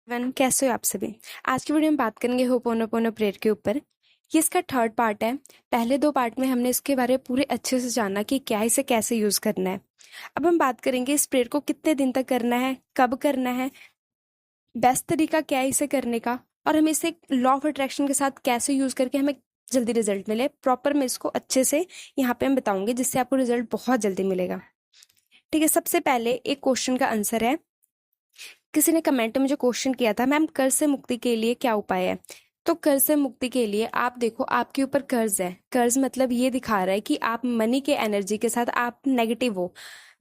One कैसे हो आप सभी। आज की वीडियो में बात करेंगे होपोनोपोनो प्रेयर के ऊपर। ये इसका थर्ड पार्ट है। पहले दो पार्ट में हमने इसके बारे में पूरे अच्छे से जाना कि क्या इसे कैसे यूज करना है। अब हम बात करेंगे इस प्रेयर को कितने दिन तक करना है, कब करना है, बेस्ट तरीका क्या है इसे करने का, और हमें इसे लॉ ऑफ अट्रैक्शन के साथ कैसे यूज करके हमें जल्दी रिजल्ट मिले। प्रॉपर मैं इसको अच्छे से यहाँ पे हम बताऊंगी जिससे आपको रिजल्ट बहुत जल्दी मिलेगा। ठीक है, सबसे पहले एक क्वेश्चन का आंसर है। किसी ने कमेंट में मुझे क्वेश्चन किया था, मैम कर्ज से मुक्ति के लिए क्या उपाय है। तो कर्ज से मुक्ति के लिए आप देखो, आपके ऊपर कर्ज है। कर्ज मतलब ये दिखा रहा है कि आप मनी के एनर्जी के साथ आप नेगेटिव हो,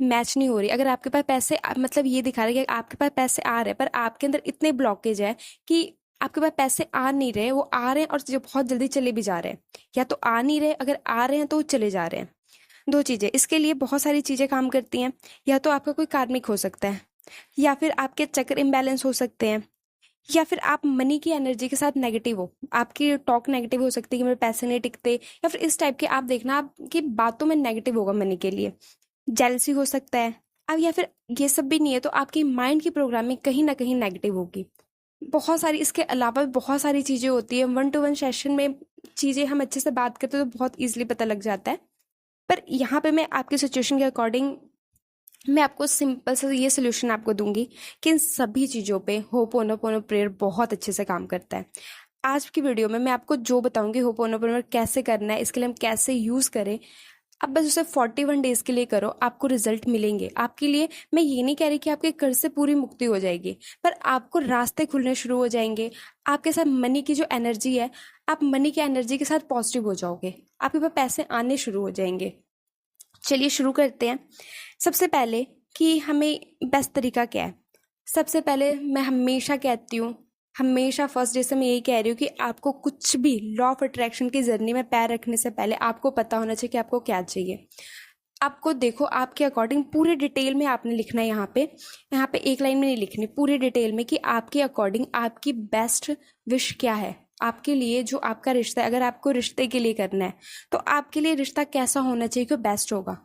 मैच नहीं हो रही। अगर आपके पास पैसे मतलब ये दिखा रहा है कि आपके पास पैसे आ रहे हैं पर आपके अंदर इतने ब्लॉकेज है कि आपके पास पैसे आ नहीं रहे, वो आ रहे हैं और जो बहुत जल्दी चले भी जा रहे हैं, या तो आ नहीं रहे, अगर आ रहे हैं तो वो चले जा रहे हैं। दो चीजें, इसके लिए बहुत सारी चीजें काम करती हैं। या तो आपका कोई कार्मिक हो सकता है, या फिर आपके चक्र इम्बैलेंस हो सकते हैं, या फिर आप मनी की एनर्जी के साथ नेगेटिव हो, आपकी टॉक नेगेटिव हो सकती है कि मेरे पैसे नहीं टिकते, या फिर इस टाइप के आप देखना आपकी बातों में नेगेटिव होगा मनी के लिए। जेलसी हो सकता है। अब या फिर ये सब भी नहीं है तो आपकी माइंड की प्रोग्रामिंग कहीं ना कहीं नेगेटिव होगी। बहुत सारी इसके अलावा भी बहुत सारी चीजें होती है। 1-to-1 सेशन में चीजें हम अच्छे से बात करते हैं तो बहुत इजीली पता लग जाता है। पर यहाँ पे मैं आपकी सिचुएशन के अकॉर्डिंग मैं आपको सिंपल सा ये सोल्यूशन आपको दूंगी कि इन सभी चीज़ों पे होपोनोपोनो प्रेयर बहुत अच्छे से काम करता है। आज की वीडियो में मैं आपको जो बताऊंगी होपोनोपोनो कैसे करना है, इसके लिए हम कैसे यूज़ करें। अब बस उसे 41 डेज के लिए करो, आपको रिजल्ट मिलेंगे। आपके लिए मैं ये नहीं कह रही कि आपके कर्ज से पूरी मुक्ति हो जाएगी, पर आपको रास्ते खुलने शुरू हो जाएंगे। आपके साथ मनी की जो एनर्जी है, आप मनी की एनर्जी के साथ पॉजिटिव हो जाओगे, आपके पास पैसे आने शुरू हो जाएंगे। चलिए शुरू करते हैं। सबसे पहले कि हमें बेस्ट तरीका क्या है। सबसे पहले मैं हमेशा कहती हूँ, हमेशा फर्स्ट डे से मैं यही कह रही हूँ कि आपको कुछ भी लॉ ऑफ अट्रैक्शन की जर्नी में पैर रखने से पहले आपको पता होना चाहिए कि आपको क्या चाहिए। आपको देखो, आपके अकॉर्डिंग पूरे डिटेल में आपने लिखना है। यहाँ पे एक लाइन में नहीं लिखनी, पूरे डिटेल में कि आपके अकॉर्डिंग आपकी बेस्ट विश क्या है आपके लिए। जो आपका रिश्ता है, अगर आपको रिश्ते के लिए करना है तो आपके लिए रिश्ता कैसा होना चाहिए कि बेस्ट होगा।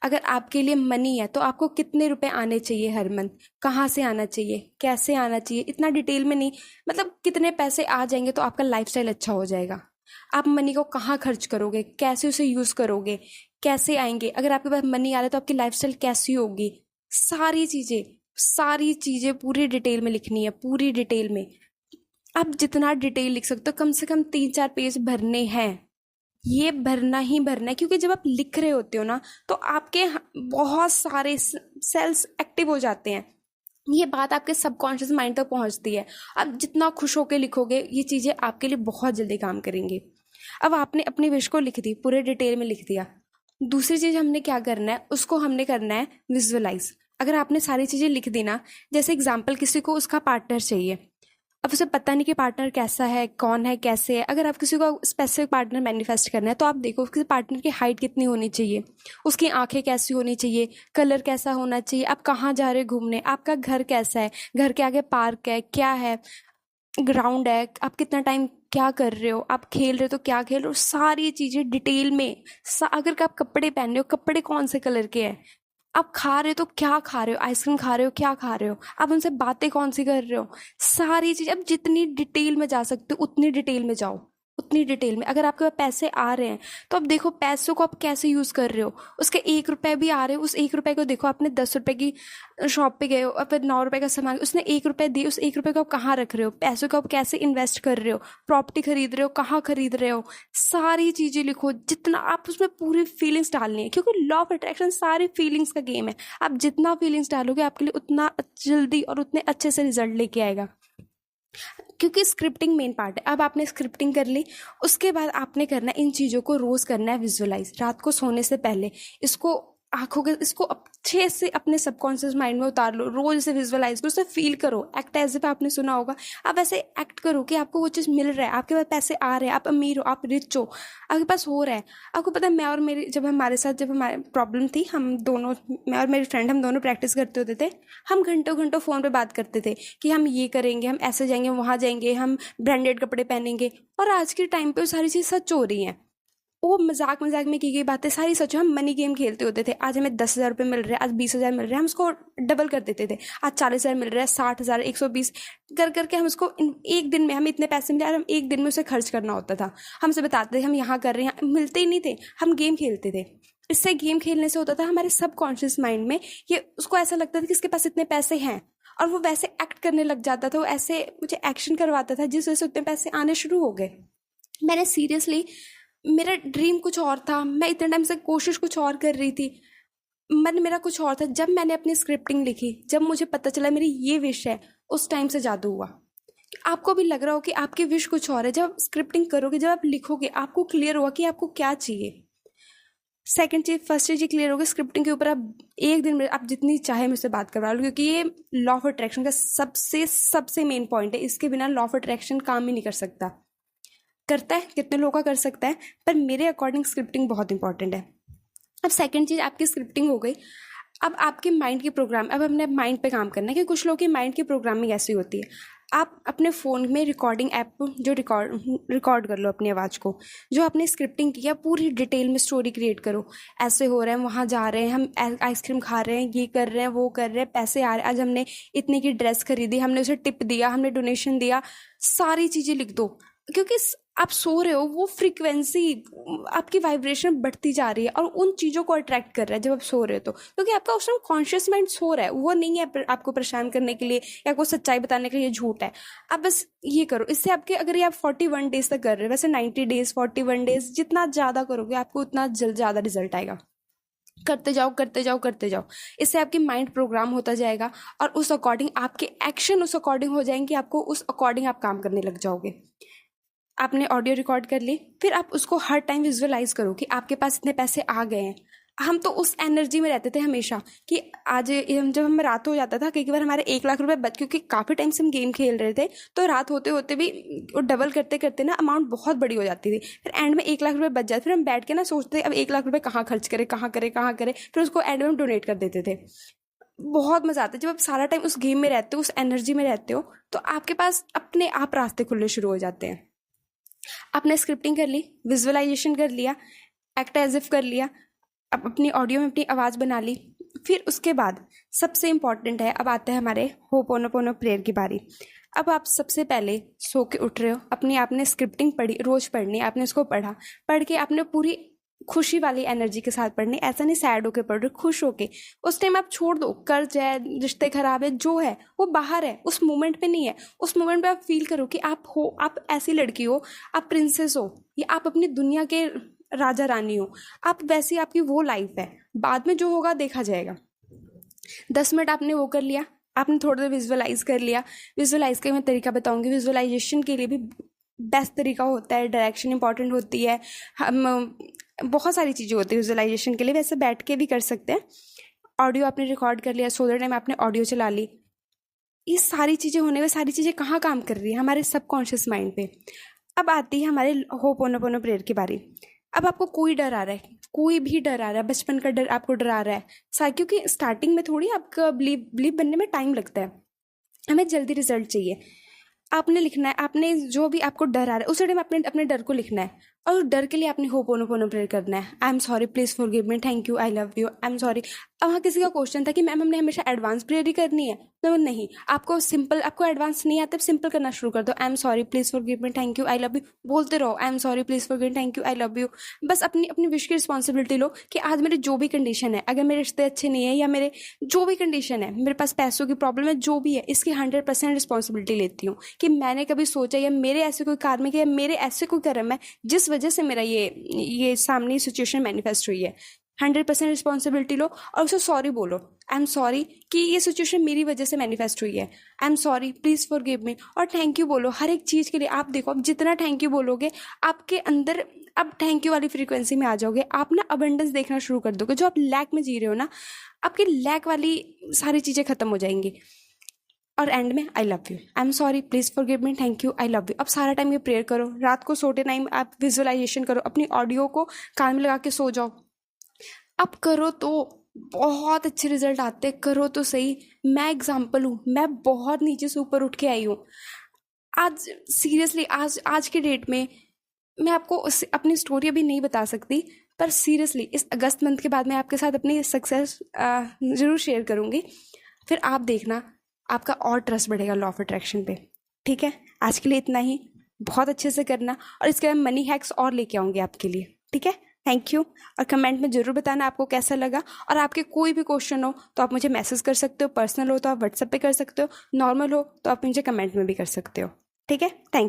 अगर आपके लिए मनी है तो आपको कितने रुपए आने चाहिए हर मंथ, कहाँ से आना चाहिए, कैसे आना चाहिए, इतना डिटेल में नहीं, मतलब कितने पैसे आ जाएंगे तो आपका लाइफस्टाइल अच्छा हो जाएगा। आप मनी को कहाँ खर्च करोगे, कैसे उसे यूज करोगे, कैसे आएंगे, अगर आपके पास मनी आ रहा है तो आपकी लाइफस्टाइल कैसी होगी। सारी चीजें पूरी डिटेल में लिखनी है, पूरी डिटेल में। आप जितना डिटेल लिख सकते हो, कम से कम 3-4 पेज भरने हैं। ये भरना ही भरना है, क्योंकि जब आप लिख रहे होते हो ना तो आपके बहुत सारे सेल्स एक्टिव हो जाते हैं। ये बात आपके सबकॉन्शियस माइंड तक पहुंचती है। आप जितना खुश होकर लिखोगे ये चीजें आपके लिए बहुत जल्दी काम करेंगी। अब आपने अपनी विश को लिख दी, पूरे डिटेल में लिख दिया। दूसरी चीज हमने क्या करना है, उसको हमने करना है विजुअलाइज। अगर आपने सारी चीजें लिख दी ना, जैसे एग्जाम्पल किसी को उसका पार्टनर चाहिए, अब उसे पता नहीं कि पार्टनर कैसा है, कौन है, कैसे है। अगर आप किसी को स्पेसिफिक पार्टनर मैनिफेस्ट करना है तो आप देखो उसके पार्टनर की हाइट कितनी होनी चाहिए, उसकी आंखें कैसी होनी चाहिए, कलर कैसा होना चाहिए, आप कहाँ जा रहे हो घूमने, आपका घर कैसा है, घर के आगे पार्क है, क्या है, ग्राउंड है, आप कितना टाइम क्या कर रहे हो, आप खेल रहे हो तो क्या खेल रहे हो, सारी चीजें डिटेल में। अगर आप कपड़े पहन रहे हो, कपड़े कौन से कलर के हैं, आप खा रहे हो तो क्या खा रहे हो, आइसक्रीम खा रहे हो, क्या खा रहे हो, आप उनसे बातें कौन सी कर रहे हो, सारी चीज। अब जितनी डिटेल में जा सकते हो उतनी डिटेल में जाओ, उतनी डिटेल में। अगर आपके पास पैसे आ रहे हैं तो अब देखो पैसों को आप कैसे यूज कर रहे हो। उसके 1 रुपए भी आ रहे हो, उस 1 रुपए को देखो, आपने 10 रुपए की शॉप पे गए हो और फिर 9 रुपए का सामान, उसने 1 रुपए दिए, उस 1 रुपए को आप कहाँ रख रहे हो, पैसों को आप कैसे इन्वेस्ट कर रहे हो, प्रॉपर्टी खरीद रहे हो, कहाँ खरीद रहे हो, सारी चीजें लिखो। जितना आप उसमें पूरी फीलिंग्स डालनी है, क्योंकि लॉ ऑफ अट्रैक्शन सारी फीलिंग्स का गेम है। आप जितना फीलिंग्स डालोगे आपके लिए उतना जल्दी और उतने अच्छे से रिजल्ट लेके आएगा। क्योंकि स्क्रिप्टिंग मेन पार्ट है। अब आपने स्क्रिप्टिंग कर ली, उसके बाद आपने करना है इन चीज़ों को रोज़ करना है विजुअलाइज। रात को सोने से पहले इसको आंखों के इसको अच्छे से अपने सबकॉन्शियस माइंड में उतार लो, रोज इसे विजुअलाइज करो, उसे फील करो। एक्ट एज इफ आपने सुना होगा, आप ऐसे एक्ट करो कि आपको वो चीज़ मिल रहा है, आपके पास पैसे आ रहे हैं, आप अमीर हो, आप रिच हो, आपके पास हो रहा है। आपको पता है, मैं और मेरी जब हमारे प्रॉब्लम थी, हम दोनों, मैं और मेरी फ्रेंड, हम दोनों प्रैक्टिस करते होते थे। हम घंटों घंटों फ़ोन पे बात करते थे कि हम ये करेंगे, हम ऐसे जाएंगे, वहाँ जाएंगे, हम ब्रांडेड कपड़े पहनेंगे, और आज के टाइम पे वो सारी चीज़ सच हो रही हैं। वो मजाक मजाक में की गई बातें सारी सच। हम मनी गेम खेलते होते थे, आज हमें 10,000 रुपये मिल रहे हैं, आज 20,000 मिल रहे हैं, हम उसको डबल कर देते थे। आज 40,000 मिल रहा है, 60,000, 120 कर करके हम उसको एक दिन में, हमें इतने पैसे मिले और हम एक दिन में उसे खर्च करना होता था। हमसे बताते थे हम यहाँ कर रहे हैं, मिलते ही नहीं थे, हम गेम खेलते थे। इससे गेम खेलने से होता था हमारे सबकॉन्शियस माइंड में ये, उसको ऐसा लगता था कि इसके पास इतने पैसे हैं, और वो वैसे एक्ट करने लग जाता था, वो ऐसे मुझे एक्शन करवाता था जिस वजह से उतने पैसे आने शुरू हो गए। मैंने सीरियसली, मेरा ड्रीम कुछ और था, मैं इतने टाइम से कोशिश कुछ और कर रही थी, मन मेरा कुछ और था। जब मैंने अपनी स्क्रिप्टिंग लिखी, जब मुझे पता चला मेरी ये विश है, उस टाइम से जादू हुआ। आपको भी लग रहा हो कि आपकी विश कुछ और है, जब आप स्क्रिप्टिंग करोगे, जब आप लिखोगे, आपको क्लियर होगा कि आपको क्या चाहिए। सेकंड चीज, फर्स्ट चीज क्लियर होगी स्क्रिप्टिंग के ऊपर। आप एक दिन में आप जितनी चाहे मुझसे बात करवा लो, क्योंकि ये लॉ ऑफ अट्रैक्शन का सबसे सबसे मेन पॉइंट है। इसके बिना लॉ ऑफ अट्रैक्शन काम ही नहीं कर सकता। करता है, कितने लोगों का कर सकता है, पर मेरे अकॉर्डिंग स्क्रिप्टिंग बहुत इंपॉर्टेंट है। अब सेकंड चीज, आपकी स्क्रिप्टिंग हो गई, अब आपके माइंड की प्रोग्राम, अब हमने माइंड पे काम करना है। कि कुछ लोगों की माइंड की प्रोग्रामिंग ऐसी होती है, आप अपने फ़ोन में रिकॉर्डिंग ऐप जो रिकॉर्ड कर लो अपनी आवाज़ को, जो आपने स्क्रिप्टिंग किया पूरी डिटेल में स्टोरी क्रिएट करो। ऐसे हो रहा है, वहाँ जा रहे हैं, हम आइसक्रीम खा रहे हैं, ये कर रहे हैं, वो कर रहे हैं, पैसे आ रहे हैं, आज हमने इतने की ड्रेस खरीदी, हमने उसे टिप दिया, हमने डोनेशन दिया, सारी चीज़ें लिख दो। क्योंकि आप सो रहे हो, वो फ्रीक्वेंसी, आपकी वाइब्रेशन बढ़ती जा रही है और उन चीज़ों को अट्रैक्ट कर रहा है जब आप सो रहे हो। तो क्योंकि आपका उस टाइम कॉन्शियस माइंड सो रहा है, वो नहीं है आपको परेशान करने के लिए या आपको सच्चाई बताने के लिए झूठ है। आप बस ये करो, इससे आपके, अगर ये आप 41 डेज तक कर रहे हो, वैसे 90 डेज 41 डेज जितना ज़्यादा करोगे आपको उतना ज़्यादा रिजल्ट आएगा। करते जाओ करते जाओ करते जाओ, इससे आपकी माइंड प्रोग्राम होता जाएगा और उस अकॉर्डिंग आपके एक्शन उस अकॉर्डिंग हो जाएंगे, आपको उस अकॉर्डिंग आप काम करने लग जाओगे। आपने ऑडियो रिकॉर्ड कर ली, फिर आप उसको हर टाइम विजुअलाइज करो कि आपके पास इतने पैसे आ गए हैं। हम तो उस एनर्जी में रहते थे हमेशा कि आज जब हमें रात हो जाता था, कई बार हमारे 1 लाख रुपए बच, क्योंकि काफ़ी टाइम से हम गेम खेल रहे थे, तो रात होते होते भी वो डबल करते करते ना अमाउंट बहुत बड़ी हो जाती थी। फिर एंड में 1 लाख रुपए बच जाते, फिर हम बैठ के ना सोचते अब 1 लाख रुपए कहाँ खर्च करें, कहाँ करें, कहाँ करें, फिर उसको एंड में हम डोनेट कर देते थे। बहुत मजा आता है जब आप सारा टाइम उस गेम में रहते हो, उस एनर्जी में रहते हो, तो आपके पास अपने आप रास्ते खुलने शुरू हो जाते हैं। आपने स्क्रिप्टिंग कर ली, विजुअलाइजेशन कर लिया, एक्ट एज इफ कर लिया, अब अपनी ऑडियो में अपनी आवाज़ बना ली। फिर उसके बाद सबसे इम्पॉर्टेंट है, अब आते हैं हमारे होपोनोपोनो प्रेयर की बारी। अब आप सबसे पहले सो के उठ रहे हो, अपनी आपने स्क्रिप्टिंग पढ़ी, रोज़ पढ़नी, आपने उसको पढ़ा, पढ़ के आपने पूरी खुशी वाली एनर्जी के साथ पढ़नी, ऐसा नहीं सैड होके पढ़ रहे, खुश होके। उस टाइम आप छोड़ दो, कर्ज है, रिश्ते खराब है, जो है वो बाहर है, उस मोमेंट पे नहीं है। उस मोमेंट पे आप फील करो कि आप हो, आप ऐसी लड़की हो, आप प्रिंसेस हो, या आप अपनी दुनिया के राजा रानी हो, आप वैसी आपकी वो लाइफ है। बाद में जो होगा देखा जाएगा। 10 मिनट आपने वो कर लिया, आपने थोड़ा देर विजुअलाइज कर लिया। विजुअलाइज का मैं तरीका बताऊंगी। विजुअलाइजेशन के लिए भी बेस्ट तरीका होता है, डायरेक्शन इंपॉर्टेंट होती है, हम बहुत सारी चीज़ें होती है विजुअलाइजेशन के लिए। वैसे बैठ के भी कर सकते हैं। ऑडियो आपने रिकॉर्ड कर लिया, सोते टाइम आपने ऑडियो चला ली। ये सारी चीज़ें होने में, सारी चीज़ें कहाँ काम कर रही है, हमारे सबकॉन्शियस माइंड पे। अब आती है हमारे होपोनोपोनो प्रेयर की बारी। अब आपको कोई डर आ रहा है, कोई भी डर आ रहा है, बचपन का डर आपको डरा रहा है, क्योंकि स्टार्टिंग में थोड़ी आपका बिलीव बनने में टाइम लगता है, हमें जल्दी रिजल्ट चाहिए। आपने लिखना है, आपने जो भी आपको डर आ रहा है उस टाइम आपने अपने डर को लिखना है, और उस डर के लिए आपने होपोनोपोनो प्रेयर करना है। I am sorry, please forgive me, thank you, I love you, I am sorry. अब वहाँ किसी का क्वेश्चन था कि मैम हमने हमेशा एडवांस प्रेयर ही करनी है, तो नहीं, आपको सिंपल, आपको एडवांस नहीं आता, सिंपल करना शुरू कर दो। I am sorry, please forgive me, thank you, I love you, बोलते रहो। I am sorry, please forgive, thank you, I love you. बस अपनी अपनी विश की रिस्पॉन्सिबिलिटी लो कि आज मेरी जो भी कंडीशन है, अगर मेरे रिश्ते अच्छे नहीं है या मेरे जो भी कंडीशन है, मेरे पास पैसों की प्रॉब्लम है, जो भी है, इसकी 100% रिस्पॉन्सिबिलिटी लेती हूँ कि मैंने कभी सोचा या मेरे ऐसे कोई कार्य में, या मेरे ऐसे कोई कर्म है जिस वजह से मेरा ये सामने सिचुएशन मैनिफेस्ट हुई है। 100% रिस्पॉन्सिबिलिटी लो और उसे सॉरी बोलो। आई एम सॉरी कि ये सिचुएशन मेरी वजह से मैनिफेस्ट हुई है, I am sorry, please forgive me. और थैंक यू बोलो हर एक चीज़ के लिए। आप देखो, आप जितना थैंक यू बोलोगे, आपके अंदर अब थैंक यू वाली फ्रीक्वेंसी में आ जाओगे। आप ना अबंडेंस देखना शुरू कर दोगे। जो आप लैक में जी रहे हो ना, आपकी लैक वाली सारी चीज़ें खत्म हो जाएंगी। और एंड में I love you, I am sorry, please forgive me, thank you, I love you. अब सारा टाइम ये प्रेयर करो, रात को सोते टाइम आप विजुअलाइजेशन करो, अपनी ऑडियो को कान में लगा के सो जाओ। अब करो तो बहुत अच्छे रिजल्ट आते, करो तो सही। मैं एग्जाम्पल हूँ, मैं बहुत नीचे से ऊपर उठ के आई हूँ। आज सीरियसली, आज के डेट में मैं आपको अपनी स्टोरी अभी नहीं बता सकती, पर सीरियसली इस अगस्त मंथ के बाद मैं आपके साथ अपनी सक्सेस ज़रूर शेयर करूँगी। फिर आप देखना, आपका और ट्रस्ट बढ़ेगा लॉ ऑफ अट्रैक्शन पे। ठीक है, आज के लिए इतना ही। बहुत अच्छे से करना, और इसके बाद मनी हैक्स और लेके आऊँगी आपके लिए। ठीक है, थैंक यू। और कमेंट में ज़रूर बताना आपको कैसा लगा, और आपके कोई भी क्वेश्चन हो तो आप मुझे मैसेज कर सकते हो, पर्सनल हो तो आप व्हाट्सएप पे कर सकते हो, नॉर्मल हो तो आप मुझे कमेंट में भी कर सकते हो। ठीक है, थैंक